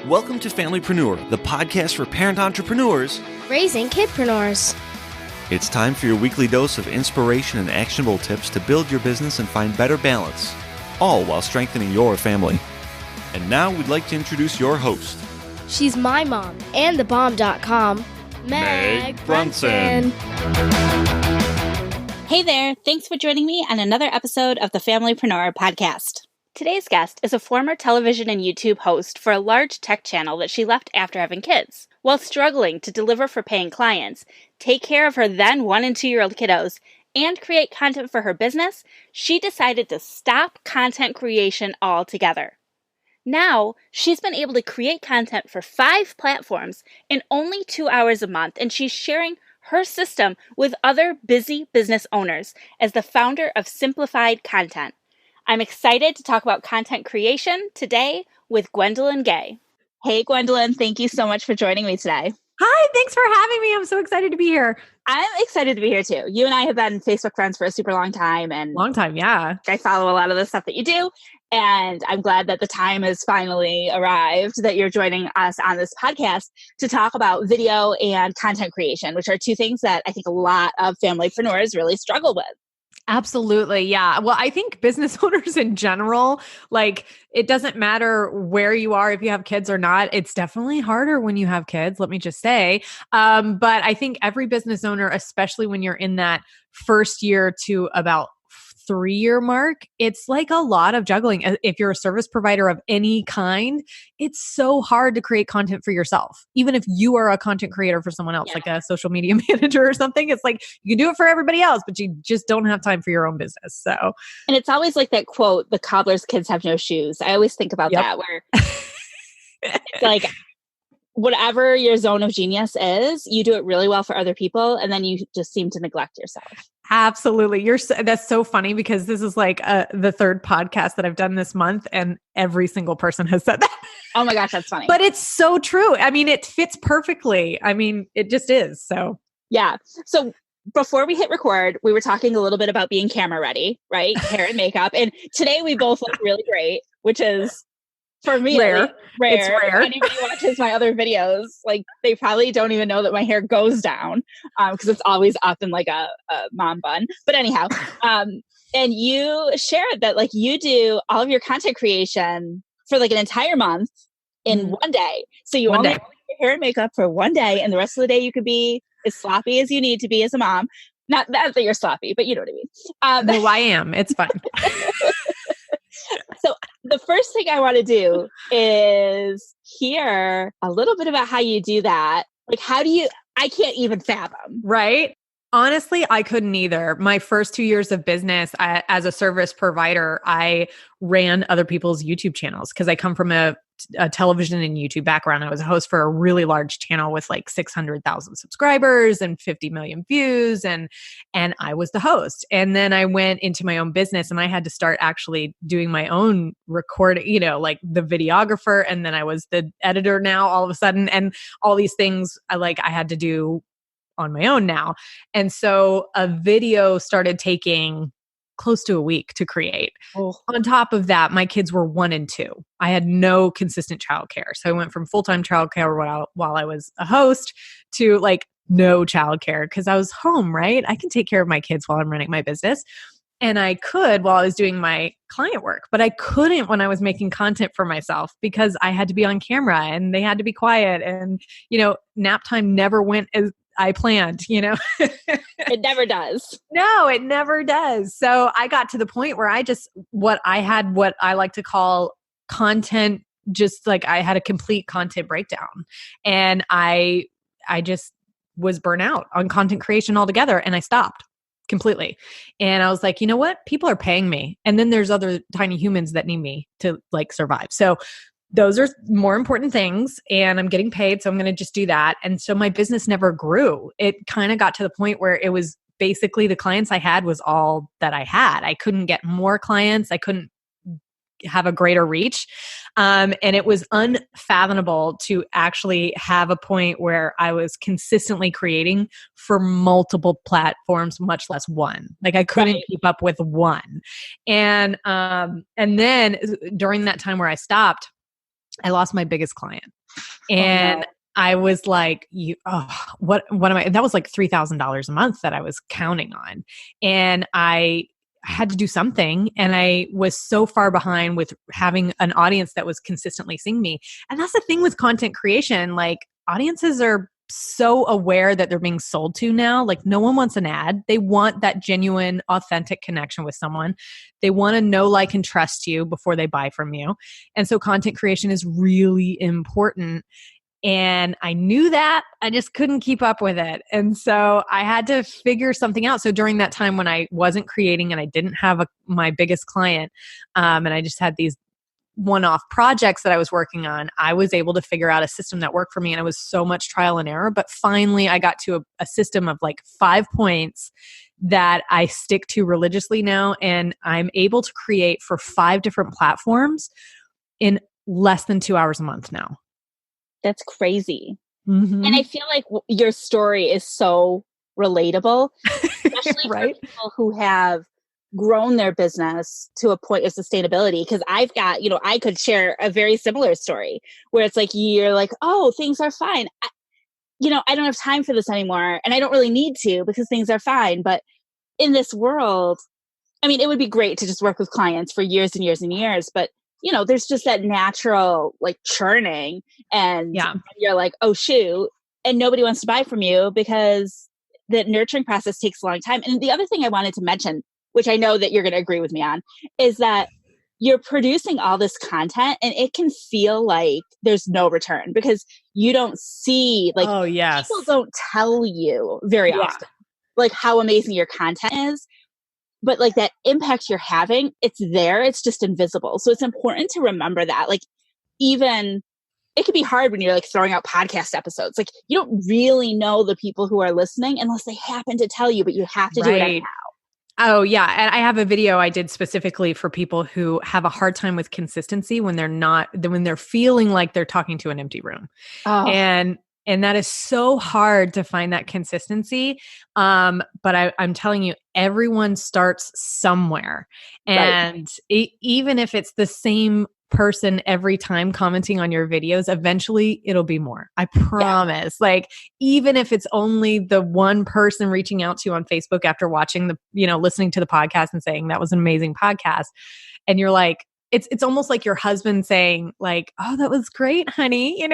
Welcome to Familypreneur, the podcast for parent entrepreneurs raising kidpreneurs. It's time for your weekly dose of inspiration and actionable tips to build your business and find better balance, all while strengthening your family. And now we'd like to introduce your host. She's my mom and thebomb.com, Meg Brunson. Hey there, thanks for joining me on another episode of the Familypreneur podcast. Today's guest is a former television and YouTube host for a large tech channel that she left after having kids. While struggling to deliver for paying clients, take care of her then 1 and 2 year old kiddos, and create content for her business, she decided to stop content creation altogether. Now, she's been able to create content for 5 platforms in only 2 hours a month, and she's sharing her system with other busy business owners as the founder of Simplified Content. I'm excited to talk about content creation today with Gwendolyn Gay. Hey, Gwendolyn, thank you so much for joining me today. Hi, thanks for having me. I'm so excited to be here. I'm excited to be here too. You and I have been Facebook friends for a super long time. Yeah. I follow a lot of the stuff that you do. And I'm glad that the time has finally arrived that you're joining us on this podcast to talk about video and content creation, which are 2 things that I think a lot of familypreneurs really struggle with. Absolutely. Yeah. Well, I think business owners in general, it doesn't matter where you are, if you have kids or not, it's definitely harder when you have kids, let me just say. But I think every business owner, especially when you're in that first year to about 3-year mark, it's like a lot of juggling. If you're a service provider of any kind, it's so hard to create content for yourself. Even if you are a content creator for someone else, like a social media manager or something, it's like you can do it for everybody else, but you just don't have time for your own business. So, and it's always like that quote, the cobbler's kids have no shoes. I always think about that where it's like, whatever your zone of genius is, you do it really well for other people, and then you just seem to neglect yourself. Absolutely. That's so funny because this is like the 3rd podcast that I've done this month, and every single person has said that. Oh my gosh, that's funny. But it's so true. I mean, it fits perfectly. I mean, it just is. So yeah. So before we hit record, we were talking a little bit about being camera ready, right? Hair and makeup. And today we both look really great, which is, for me, rare. It's rare. If anybody watches my other videos, they probably don't even know that my hair goes down because it's always up in like a mom bun. But anyhow, and you shared that you do all of your content creation for an entire month in one day. So you only have your hair and makeup for 1 day, and the rest of the day you could be as sloppy as you need to be as a mom. Not that you're sloppy, but you know what I mean. No, I am. It's fun. So the first thing I want to do is hear a little bit about how you do that. I can't even fathom. Right? Honestly, I couldn't either. My first 2 years of business as a service provider, I ran other people's YouTube channels because I come from a television and YouTube background. I was a host for a really large channel with 600,000 subscribers and 50 million views. And I was the host. And then I went into my own business and I had to start actually doing my own recording, the videographer. And then I was the editor now all of a sudden. And all these things I had to do on my own now. And so a video started taking close to a week to create. Oh. On top of that, my kids were 1 and 2. I had no consistent childcare. So I went from full-time childcare while I was a host to no childcare because I was home, right? I can take care of my kids while I'm running my business. And I could while I was doing my client work, but I couldn't when I was making content for myself because I had to be on camera and they had to be quiet. And, nap time never went as I planned, It never does. No, it never does. So I got to the point where what I like to call content, I had a complete content breakdown, and I just was burnt out on content creation altogether, and I stopped completely. And I was like, you know what? People are paying me. And then there's other tiny humans that need me to survive. So those are more important things, and I'm getting paid. So I'm going to just do that. And so my business never grew. It kind of got to the point where it was basically the clients I had was all that I had. I couldn't get more clients. I couldn't have a greater reach. And it was unfathomable to actually have a point where I was consistently creating for multiple platforms, much less one. I couldn't keep up with one. And then during that time where I stopped, I lost my biggest client. And I was like, what am I? That was like $3,000 a month that I was counting on. And I had to do something. And I was so far behind with having an audience that was consistently seeing me. And that's the thing with content creation. Like, audiences are so aware that they're being sold to now. Like, no one wants an ad. They want that genuine, authentic connection with someone. They want to know, like, and trust you before they buy from you. And so content creation is really important. And I knew that. I just couldn't keep up with it. And so I had to figure something out. So during that time when I wasn't creating and I didn't have my biggest client, and I just had these one-off projects that I was working on, I was able to figure out a system that worked for me. And it was so much trial and error. But finally, I got to a system of like 5 points that I stick to religiously now. And I'm able to create for 5 different platforms in less than 2 hours a month now. That's crazy. Mm-hmm. And I feel like your story is so relatable, especially right? for people who have grown their business to a point of sustainability. Because I've got, I could share a very similar story where it's like, you're like, oh, things are fine. I don't have time for this anymore. And I don't really need to because things are fine. But in this world, I mean, it would be great to just work with clients for years and years and years. But there's just that natural like churning and you're like, oh shoot. And nobody wants to buy from you because the nurturing process takes a long time. And the other thing I wanted to mention, which I know that you're going to agree with me on, is that you're producing all this content and it can feel like there's no return because you don't see like, people don't tell you very often like how amazing your content is. But like that impact you're having, it's there. It's just invisible. So it's important to remember that. Like, even it can be hard when you're like throwing out podcast episodes. Like, you don't really know the people who are listening unless they happen to tell you, but you have to do it anyhow. Oh yeah. And I have a video I did specifically for people who have a hard time with consistency when they're feeling like they're talking to an empty room. Oh. And that is so hard to find that consistency. But I'm telling you, everyone starts somewhere. And even if it's the same person every time commenting on your videos, eventually it'll be more. I promise. Yeah. Like, even if it's only the one person reaching out to you on Facebook after watching listening to the podcast and saying that was an amazing podcast. And you're like, it's almost like your husband saying like, oh, that was great, honey, and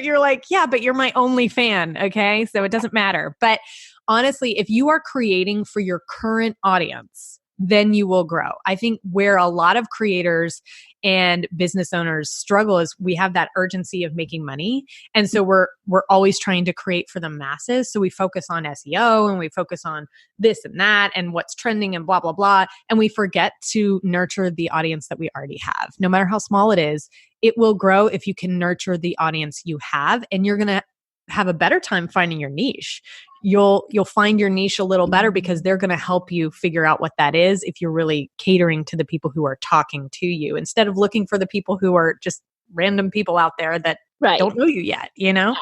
you're like, yeah, but you're my only fan. Okay. So it doesn't matter. But honestly, if you are creating for your current audience, then you will grow. I think where a lot of creators and business owners struggle is we have that urgency of making money. And so we're always trying to create for the masses. So we focus on SEO and we focus on this and that and what's trending and blah, blah, blah. And we forget to nurture the audience that we already have. No matter how small it is, it will grow if you can nurture the audience you have, and you're going to have a better time finding your niche. You'll find your niche a little better because they're going to help you figure out what that is if you're really catering to the people who are talking to you instead of looking for the people who are just random people out there that don't know you yet, Yeah.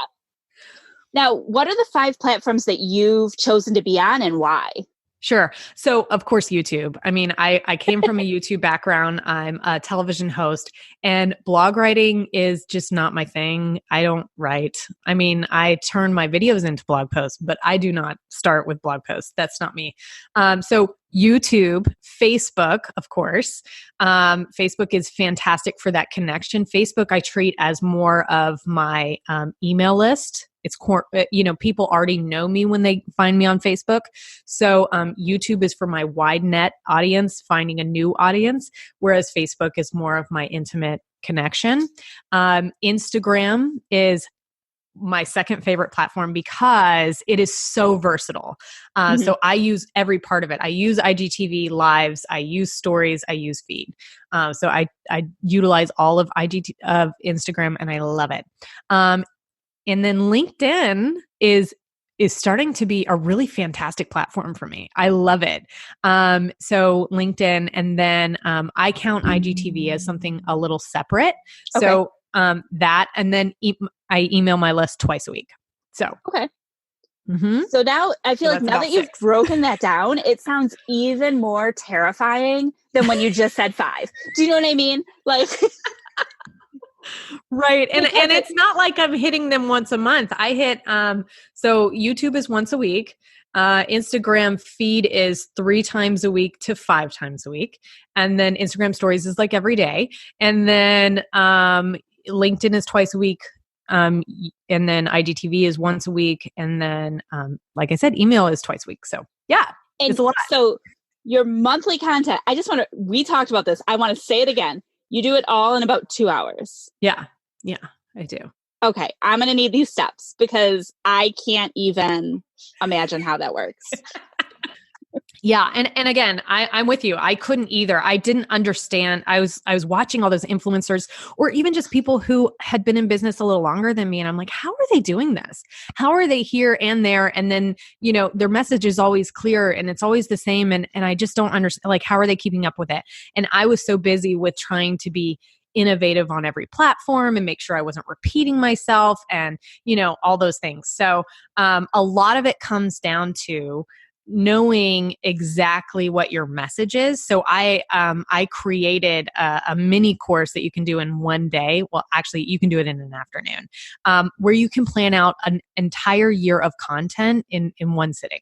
Now, what are the 5 platforms that you've chosen to be on and why? Sure. So of course, YouTube. I mean, I came from a YouTube background. I'm a television host, and blog writing is just not my thing. I don't write. I mean, I turn my videos into blog posts, but I do not start with blog posts. That's not me. So YouTube, Facebook, of course. Facebook is fantastic for that connection. Facebook, I treat as more of my email list. It's people already know me when they find me on Facebook. So YouTube is for my wide net audience, finding a new audience, whereas Facebook is more of my intimate connection. Instagram is my second favorite platform because it is so versatile. So I use every part of it. I use IGTV lives. I use stories. I use feed. So I utilize all of Instagram, and I love it. And then LinkedIn is starting to be a really fantastic platform for me. I love it. So LinkedIn, and then I count IGTV as something a little separate. Okay. So that, and then I email my list twice a week. So okay. Mm-hmm. So now I feel like now that you've broken that down, it sounds even more terrifying than when you just said 5. Do you know what I mean? Like. Right. And it's not like I'm hitting them once a month. I hit, so YouTube is once a week. Instagram feed is 3 times a week to 5 times a week. And then Instagram stories is like every day. And then, LinkedIn is twice a week. And then IGTV is once a week. And then, like I said, email is twice a week. So yeah, it's a lot. So your monthly content, we talked about this. I want to say it again. You do it all in about 2 hours. Yeah. Yeah, I do. Okay. I'm going to need these steps because I can't even imagine how that works. Yeah. And again, I'm with you. I couldn't either. I didn't understand. I was watching all those influencers or even just people who had been in business a little longer than me. And I'm like, how are they doing this? How are they here and there? And then, their message is always clear and it's always the same. And I just don't understand, like, how are they keeping up with it? And I was so busy with trying to be innovative on every platform and make sure I wasn't repeating myself and, all those things. So a lot of it comes down to knowing exactly what your message is. So I created a mini course that you can do in one day. Well, actually, you can do it in an afternoon, where you can plan out an entire year of content in one sitting.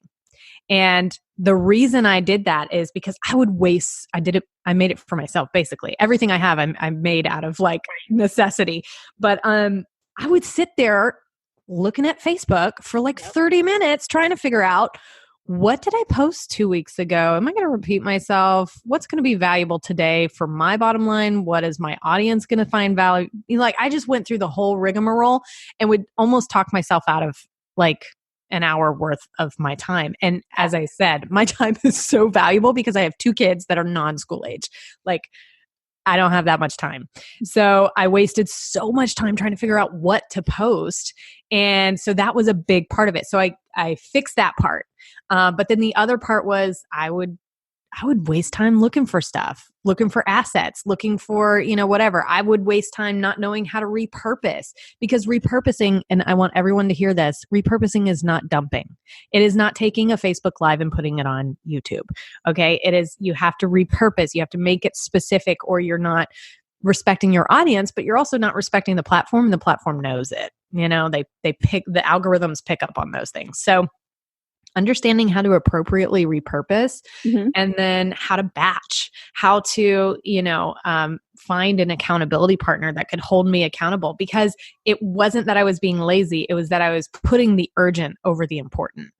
And the reason I did that is because I made it for myself, basically. Everything I have, I made out of like necessity. But I would sit there looking at Facebook for like 30 minutes trying to figure out, what did I post 2 weeks ago? Am I going to repeat myself? What's going to be valuable today for my bottom line? What is my audience going to find value? Like, I just went through the whole rigmarole and would almost talk myself out of like an hour worth of my time. And as I said, my time is so valuable because I have 2 kids that are non-school age. Like, I don't have that much time. So I wasted so much time trying to figure out what to post. And so that was a big part of it. So I fixed that part. But then the other part was I would waste time looking for stuff, looking for assets, looking for, whatever. I would waste time not knowing how to repurpose, because repurposing, and I want everyone to hear this, repurposing is not dumping. It is not taking a Facebook Live and putting it on YouTube. Okay. It is, you have to repurpose. You have to make it specific, or you're not respecting your audience, but you're also not respecting the platform. The platform knows it. They pick, the algorithms pick up on those things. So understanding how to appropriately repurpose, and then how to batch, how to, find an accountability partner that could hold me accountable, because it wasn't that I was being lazy. It was that I was putting the urgent over the important.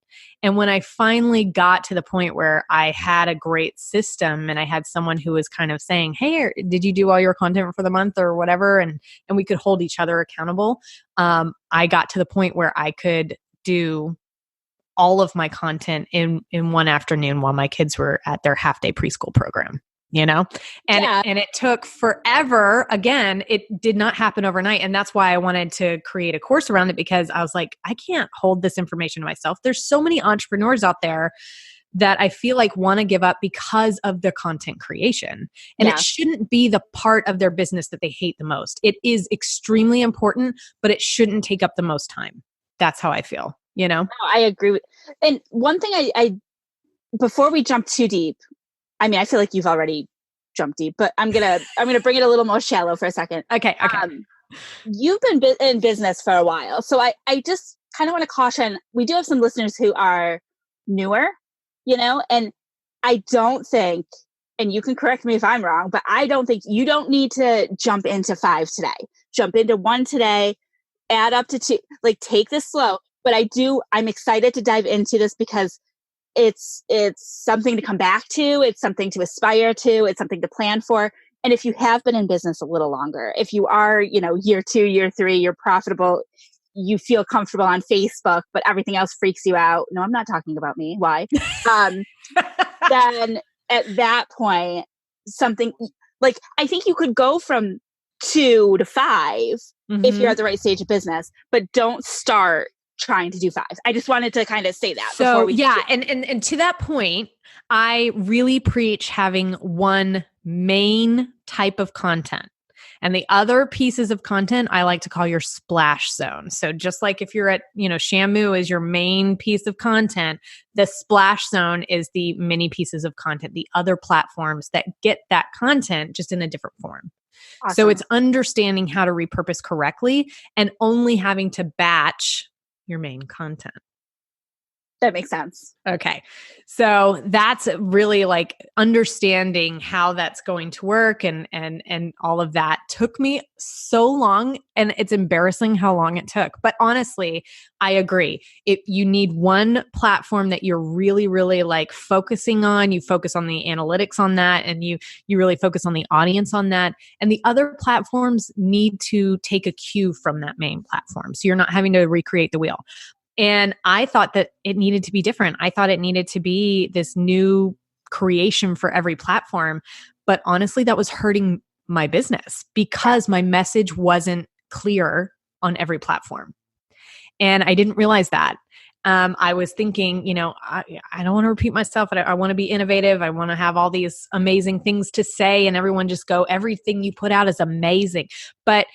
And when I finally got to the point where I had a great system and I had someone who was kind of saying, hey, did you do all your content for the month or whatever? And we could hold each other accountable. I got to the point where I could do all of my content in one afternoon while my kids were at their half-day preschool program, and it took forever. Again, it did not happen overnight. And that's why I wanted to create a course around it, because I was like, I can't hold this information to myself. There's so many entrepreneurs out there that I feel like want to give up because of the content creation. And it shouldn't be the part of their business that they hate the most. It is extremely important, but it shouldn't take up the most time. That's how I feel. No, I agree with. And one thing I before we jump too deep, I mean, I feel like you've already jumped deep, but I'm gonna bring it a little more shallow for a second. Okay. You've been in business for a while, so I just kind of want to caution. We do have some listeners who are newer, and I don't think, and you can correct me if I'm wrong, but I don't think you don't need to jump into 5 today. Jump into 1 today, add up to 2. Like, take this slow. But I'm excited to dive into this because it's something to come back to. It's something to aspire to. It's something to plan for. And if you have been in business a little longer, if you are, year 2, year 3, you're profitable, you feel comfortable on Facebook, but everything else freaks you out. No, I'm not talking about me. Why? Then at that point, something like, I think you could go from 2 to 5 if you're at the right stage of business, but don't start trying to do 5. I just wanted to kind of say that. So and to that point, I really preach having one main type of content. And the other pieces of content I like to call your splash zone. So just like if you're at, Shamu is your main piece of content, the splash zone is the mini pieces of content, the other platforms that get that content just in a different form. So Awesome. it's understanding how to repurpose correctly and only having to batch your main content. That makes sense. Okay. So that's really like understanding how that's going to work and all of that took me so long, and it's embarrassing how long it took. But honestly, I agree. If you need one platform that you're really, really like focusing on, you focus on the analytics on that, and you really focus on the audience on that. And the other platforms need to take a cue from that main platform. So you're not having to recreate the wheel. And I thought that it needed to be different. I thought it needed to be this new creation for every platform. But honestly, that was hurting my business because my message wasn't clear on every platform. And I didn't realize that. I was thinking, I don't want to repeat myself. I want to be innovative. I want to have all these amazing things to say and everyone just go, everything you put out is amazing. But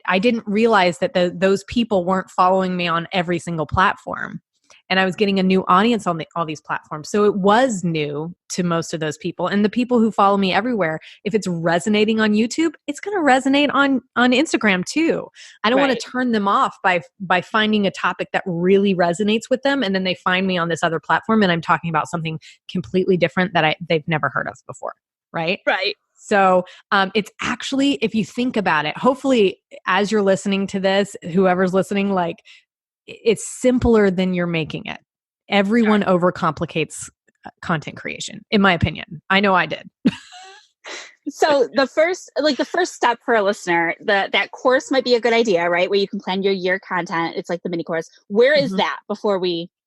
I didn't realize that those people weren't following me on every single platform, and I was getting a new audience on all these platforms. So it was new to most of those people, and the people who follow me everywhere. If it's resonating on YouTube, it's going to resonate on Instagram too. I don't want to turn them off by finding a topic that really resonates with them, and then they find me on this other platform, and I'm talking about something completely different that they've never heard of before. Right. Right. So it's actually, if you think about it, hopefully as you're listening to this, whoever's listening, like it's simpler than you're making it. Everyone overcomplicates content creation, in my opinion. I know I did. So the first step for a listener, that course might be a good idea, right? Where you can plan your year content. It's like the mini course. Where is that before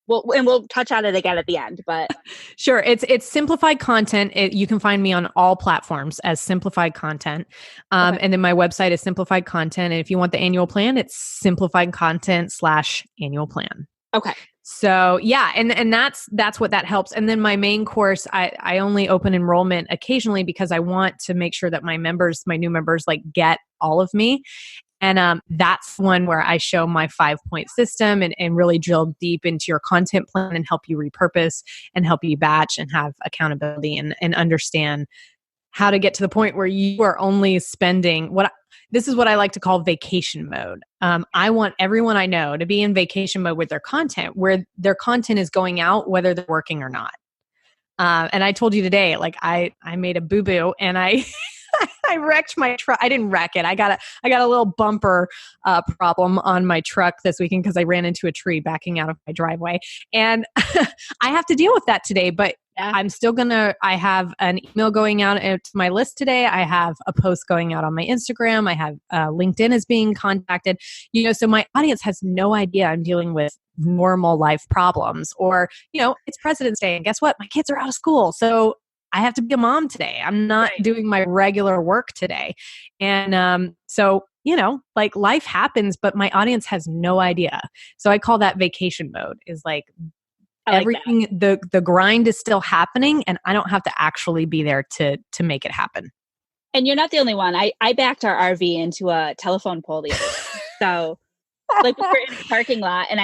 we'll touch on it again at the end, but sure. It's simplified content. You can find me on all platforms as simplified content. And then my website is simplified content. And if you want the annual plan, it's simplified content/annual plan. Okay. So yeah, and that's what that helps. And then my main course, I only open enrollment occasionally because I want to make sure that my new members like get all of me. And that's one where I show my 5-point system and really drill deep into your content plan and help you repurpose and help you batch and have accountability and understand how to get to the point where you are only spending this is what I like to call vacation mode. I want everyone I know to be in vacation mode with their content, where their content is going out whether they're working or not. And I told you today, like I made a boo-boo and I wrecked my truck. I didn't wreck it. I got a little bumper problem on my truck this weekend because I ran into a tree backing out of my driveway. And I have to deal with that today, but I'm still I have an email going out to my list today. I have a post going out on my Instagram. I have LinkedIn is being contacted, so my audience has no idea I'm dealing with normal life problems, or, it's President's Day and guess what? My kids are out of school. So I have to be a mom today. I'm not doing my regular work today. And so, like life happens, but my audience has no idea. So I call that vacation mode, is like everything, the grind is still happening and I don't have to actually be there to make it happen. And you're not the only one. I backed our RV into a telephone pole the other day. So like we were in a parking lot and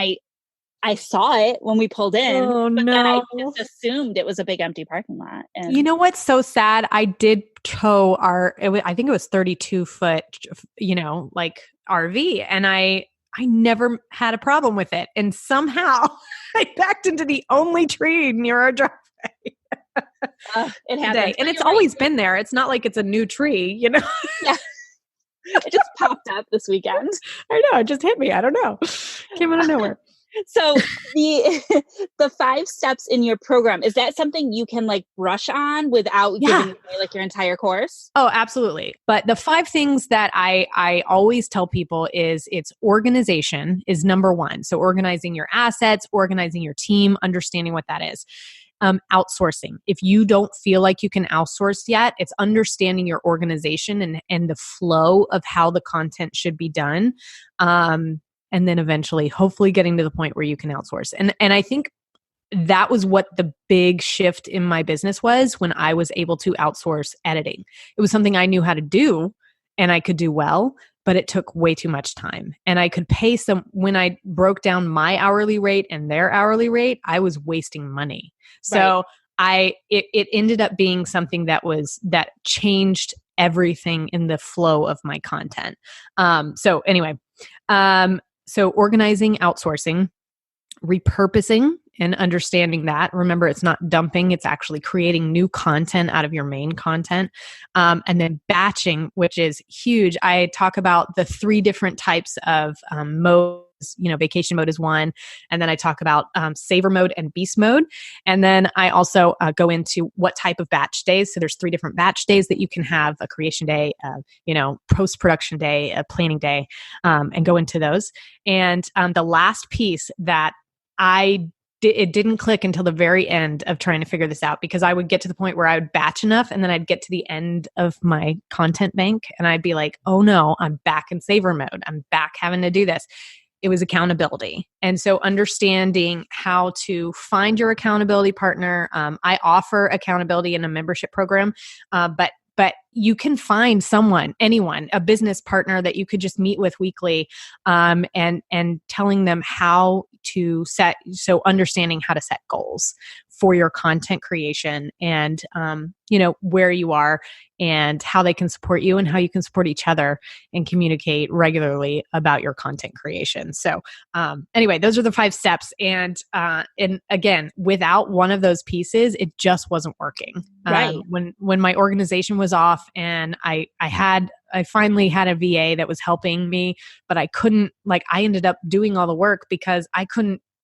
I saw it when we pulled in, but then I just assumed it was a big empty parking lot. And you know what's so sad? I did tow I think it was 32 foot, like RV, and I never had a problem with it. And somehow I backed into the only tree near our driveway. It happened. And it's always been there. It's not like it's a new tree, Yeah. It just popped up this weekend. I know. It just hit me. I don't know. Came out of nowhere. So the 5 steps in your program, is that something you can like brush on without giving away like your entire course? Oh, absolutely. But the 5 things that I always tell people is it's organization is number 1. So organizing your assets, organizing your team, understanding what that is. Outsourcing. If you don't feel like you can outsource yet, it's understanding your organization and the flow of how the content should be done. And then eventually, hopefully getting to the point where you can outsource. And I think that was what the big shift in my business was when I was able to outsource editing. It was something I knew how to do and I could do well, but it took way too much time. And I could pay when I broke down my hourly rate and their hourly rate, I was wasting money. So it ended up being something that changed everything in the flow of my content. So anyway, so organizing, outsourcing, repurposing, and understanding that. Remember, it's not dumping, it's actually creating new content out of your main content. And then batching, which is huge. I talk about the 3 different types of modes. Vacation mode is one. And then I talk about saver mode and beast mode. And then I also go into what type of batch days. So there's 3 different batch days that you can have: a creation day, post-production day, a planning day, and go into those. And the last piece that it didn't click until the very end of trying to figure this out, because I would get to the point where I would batch enough and then I'd get to the end of my content bank and I'd be like, oh no, I'm back in saver mode. I'm back having to do this. It was accountability. And so understanding how to find your accountability partner. I offer accountability in a membership program, but you can find anyone, a business partner that you could just meet with weekly, and telling them how to understanding how to set goals for your content creation and, where you are and how they can support you and how you can support each other and communicate regularly about your content creation. So, anyway, those are the 5 steps. And again, without one of those pieces, it just wasn't working. Right. When my organization was off and I finally had a VA that was helping me, but I ended up doing all the work because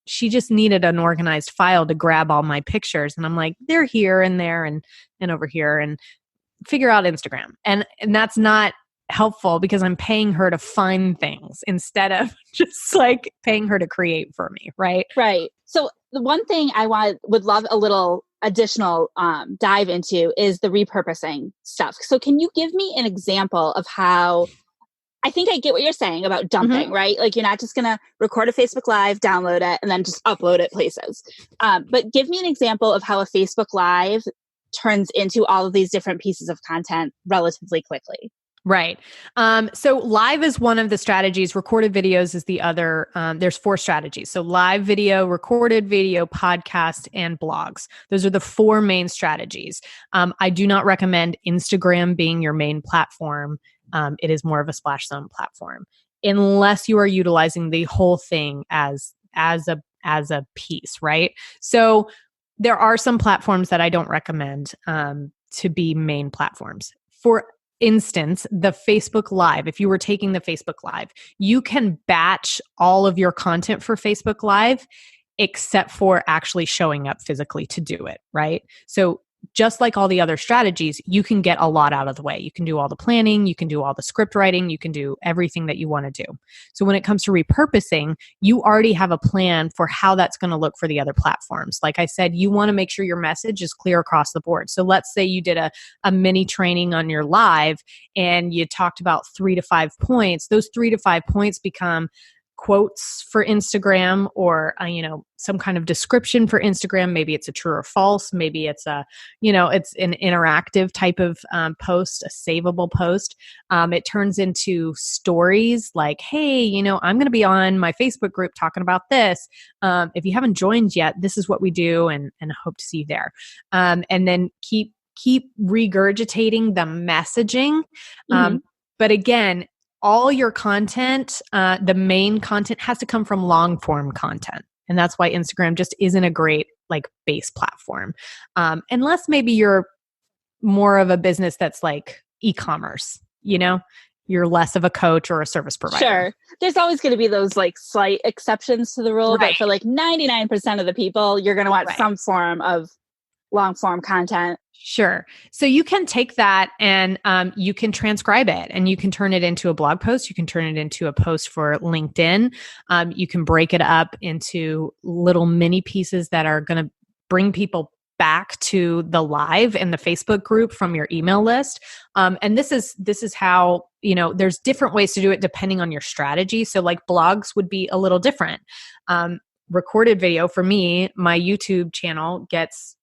she just needed an organized file to grab all my pictures. And I'm like, they're here and there and over here, and figure out Instagram. And that's not helpful because I'm paying her to find things instead of just like paying her to create for me. Right. Right. So the one thing I would love a little additional dive into is the repurposing stuff. So can you give me an example of how, I think I get what you're saying about dumping, right? Like, you're not just going to record a Facebook Live, download it, and then just upload it places. But give me an example of how a Facebook Live turns into all of these different pieces of content relatively quickly. Right. So live is one of the strategies. Recorded videos is the other. There's 4 strategies. So live video, recorded video, podcast, and blogs. Those are the 4 main strategies. I do not recommend Instagram being your main platform. It is more of a splash zone platform, unless you are utilizing the whole thing as a piece, right? So there are some platforms that I don't recommend to be main platforms. For instance, the Facebook Live, if you were taking the Facebook Live, you can batch all of your content for Facebook Live except for actually showing up physically to do it, right? So just like all the other strategies, you can get a lot out of the way. You can do all the planning, you can do all the script writing, you can do everything that you want to do. So when it comes to repurposing, you already have a plan for how that's going to look for the other platforms. Like I said, you want to make sure your message is clear across the board. So let's say you did a mini training on your live and you talked about 3 to 5 points. Those 3 to 5 points become quotes for Instagram, or some kind of description for Instagram. Maybe it's a true or false. Maybe it's it's an interactive type of post, a savable post. It turns into stories like, hey, I'm going to be on my Facebook group talking about this. If you haven't joined yet, this is what we do, and I hope to see you there. And then keep regurgitating the messaging. But again, all your content, the main content has to come from long form content. And that's why Instagram just isn't a great base platform. Unless maybe you're more of a business that's like e-commerce, you're less of a coach or a service provider. Sure. There's always going to be those slight exceptions to the rule, right. But for 99% of the people, you're going to want some form of long form content. Sure. So you can take that and you can transcribe it and you can turn it into a blog post. You can turn it into a post for LinkedIn. You can break it up into little mini pieces that are going to bring people back to the live and the Facebook group from your email list. And this is how, there's different ways to do it depending on your strategy. So blogs would be a little different. Recorded video for me, my YouTube channel gets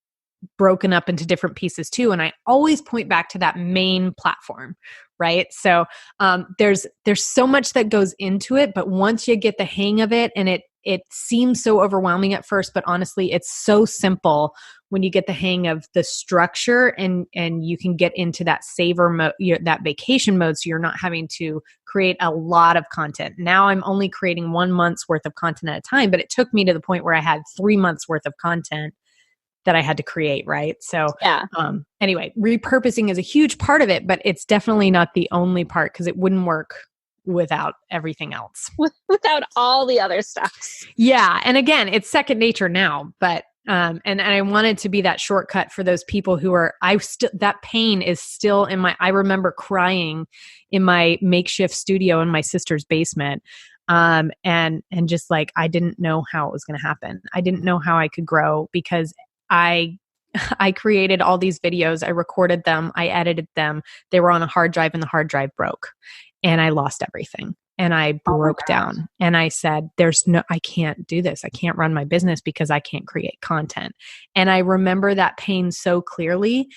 broken up into different pieces too. And I always point back to that main platform, right? So there's so much that goes into it, but once you get the hang of it, and it seems so overwhelming at first, but honestly, it's so simple when you get the hang of the structure and you can get into that saver mode, that vacation mode, so you're not having to create a lot of content. Now I'm only creating 1 month's worth of content at a time, but it took me to the point where I had 3 months worth of content that I had to create, right? So anyway, repurposing is a huge part of it, but it's definitely not the only part, because it wouldn't work without everything else. Without all the other stuff. Yeah. And again, it's second nature now, but and I wanted to be that shortcut for those people who are, that pain is still in I remember crying in my makeshift studio in my sister's basement. And just like, I didn't know how it was going to happen. I didn't know how I could grow, because I created all these videos. I recorded them. I edited them. They were on a hard drive, and the hard drive broke, and I lost everything. And I broke down, and I said, I can't do this. I can't run my business because I can't create content. And I remember that pain so clearly.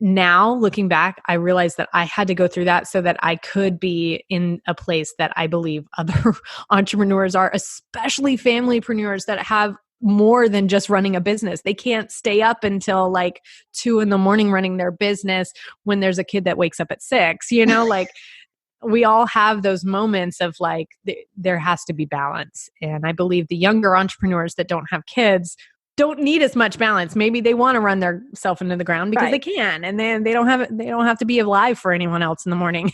Now, looking back, I realized that I had to go through that so that I could be in a place that I believe other entrepreneurs are, especially familypreneurs that have more than just running a business. They can't stay up until like 2 a.m. running their business when there's a kid that wakes up at 6, like we all have those moments of like, there has to be balance. And I believe the younger entrepreneurs that don't have kids don't need as much balance. Maybe they want to run their self into the ground because they can, and then they don't have to be alive for anyone else in the morning.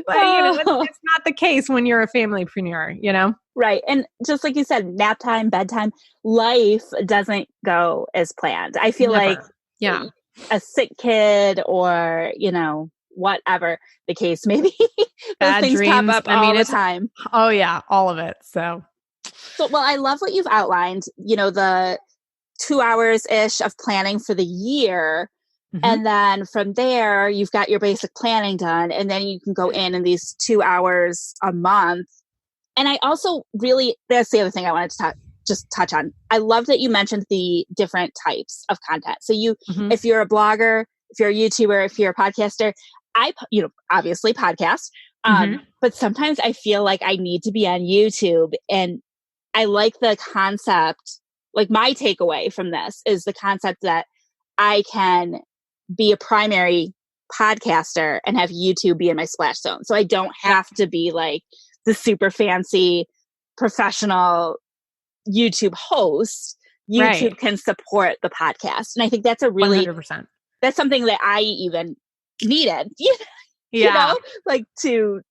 But it's not the case when you're a familypreneur, Right. And just like you said, nap time, bedtime, life doesn't go as planned. I feel like a sick kid or, whatever the case may be, those things dreams pop up all the time. Oh yeah, all of it. So, well, I love what you've outlined, the 2 hours-ish of planning for the year. Mm-hmm. And then from there, you've got your basic planning done. And then you can go in these 2 hours a month. And I also that's the other thing I wanted to just touch on. I love that you mentioned the different types of content. So if you're a blogger, if you're a YouTuber, if you're a podcaster, obviously podcast. But sometimes I feel like I need to be on YouTube, and I like the concept, like my takeaway from this is the concept that I can be a primary podcaster and have YouTube be in my splash zone. So I don't have to be like the super fancy professional YouTube host. YouTube can support the podcast. And I think that's 100%. That's something that I even needed, like to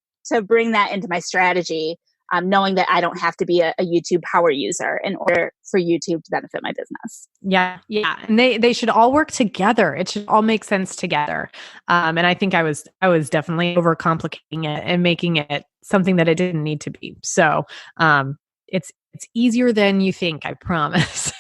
bring that into my strategy, knowing that I don't have to be a YouTube power user in order for YouTube to benefit my business. Yeah. Yeah. And they should all work together. It should all make sense together. And I think I was definitely overcomplicating it and making it something that it didn't need to be. So, it's easier than you think, I promise.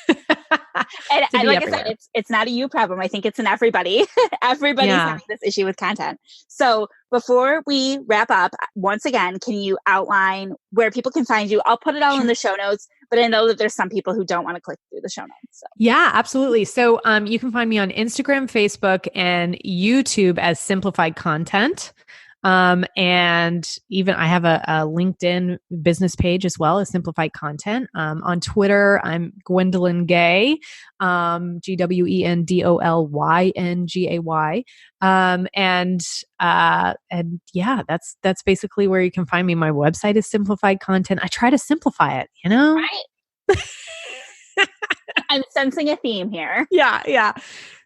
And like I said, it's not a you problem. I think it's an everybody. Everybody's having this issue with content. So before we wrap up, once again, can you outline where people can find you? I'll put it all in the show notes, but I know that there's some people who don't want to click through the show notes. So. Yeah, absolutely. So you can find me on Instagram, Facebook, and YouTube as Simplified Content. And even I have a LinkedIn business page as well as Simplified Content. On Twitter, I'm Gwendolyn Gay, GWENDOLYNGAY. And yeah, that's basically where you can find me. My website is Simplified Content. I try to simplify it, Right. I'm sensing a theme here. Yeah.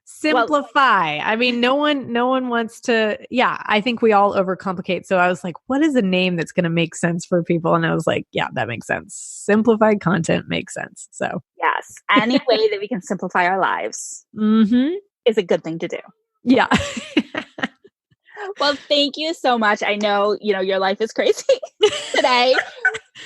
Simplify. I mean, no one wants to, I think we all overcomplicate. So I was like, what is a name that's going to make sense for people? And I was like, yeah, that makes sense. Simplified Content makes sense. So yes, any way that we can simplify our lives is a good thing to do. Yeah. Well, thank you so much. I know, your life is crazy today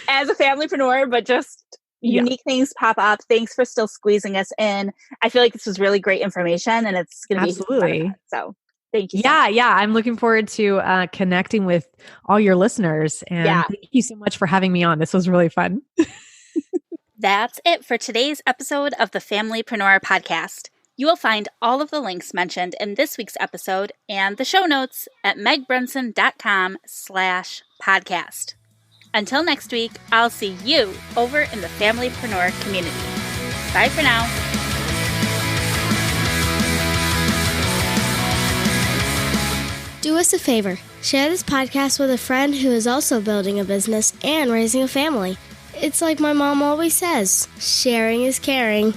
as a familypreneur, but just unique things pop up. Thanks for still squeezing us in. I feel like this was really great information, and it's going to be absolutely. So thank you. Yeah. I'm looking forward to connecting with all your listeners. And thank you so much for having me on. This was really fun. That's it for today's episode of the Familypreneur Podcast. You will find all of the links mentioned in this week's episode and the show notes at megbrunson.com/podcast. Until next week, I'll see you over in the Familypreneur community. Bye for now. Do us a favor. Share this podcast with a friend who is also building a business and raising a family. It's like my mom always says, sharing is caring.